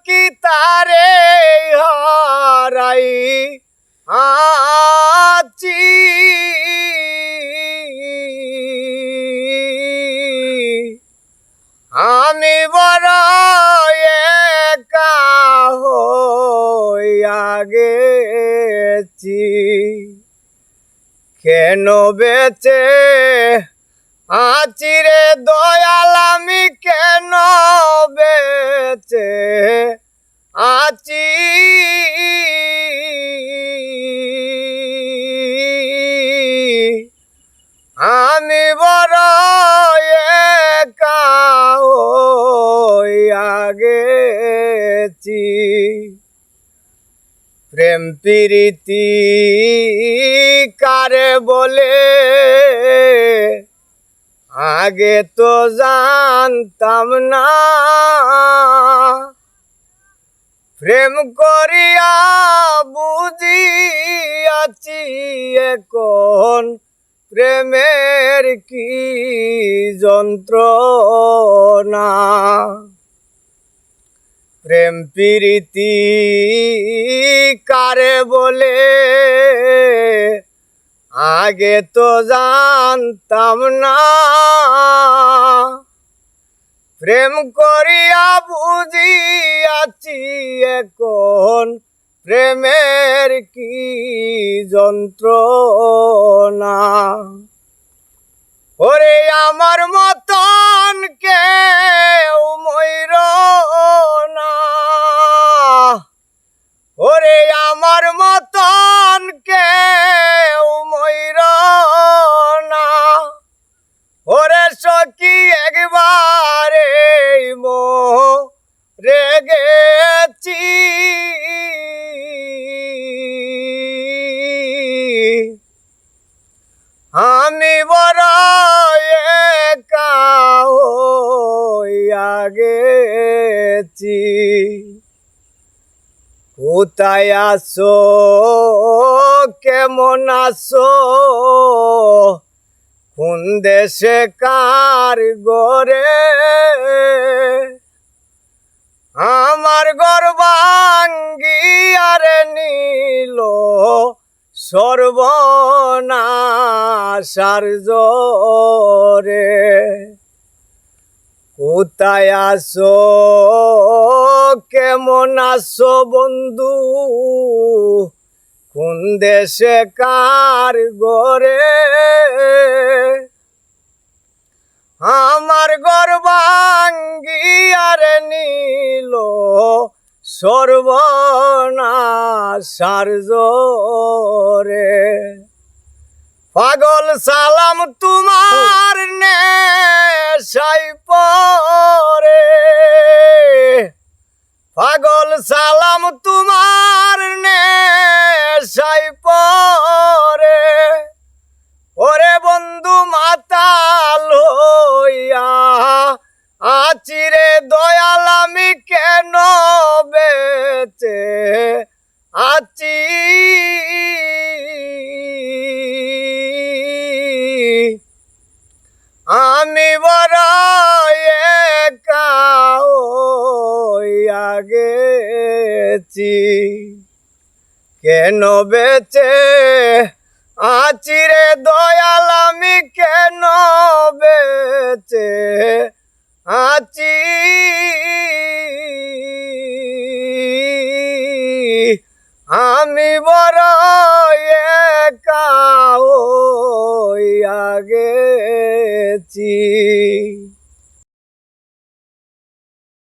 কি তারে হারাই আছি আমি বড় একা হইয়া গেছি কেন বেঁচে আছি রে দয়াল আমি কেন বেঁচে আছি আমি বড় একা হইয়া গেছি প্রেম প্রীতি কারে বলে আগে তো জানতাম না প্রেম করিয়া বুঝিয়াছি এখন প্রেমের কি যন্ত্রণা প্রেম প্রীতি কারে বলে আগে তো জানতাম না প্রেম করিয়া বুঝিয়াছি এখন প্রেমের কি যন্ত্রণা ওরে আমার মতন কেউ মইর না ওরে আমার মতন কেউ মইর না ওরে সখী একবারে মরে গেছি আমি বড় একা হইয়া গেছি কোথায় আছো কেমন আছো কোন দেশে কার গরে আমার ঘর ভাঙ্গিয়া রে নিল সর্বনাশার জরে কোথায় আছো কেমন আছো বন্ধু কোন দেশে কার গরে আমার ঘর ভাঙ্গিয়া রে নিল সর্বনাশার জরে পাগল সালাম তোমার নেশাই পরে পাগল সালাম তোমার নেশাই পরে ওরে বন্ধু মাতা লইয়া আছি রে দয়াল আমি কেন বেঁচে আছি আমি বড় একা হইয়া গেছি কেন বেঁচে আছি রে দয়াল আমি কেন বেঁচে আছি আমি বড় একা হইয়া গেছি।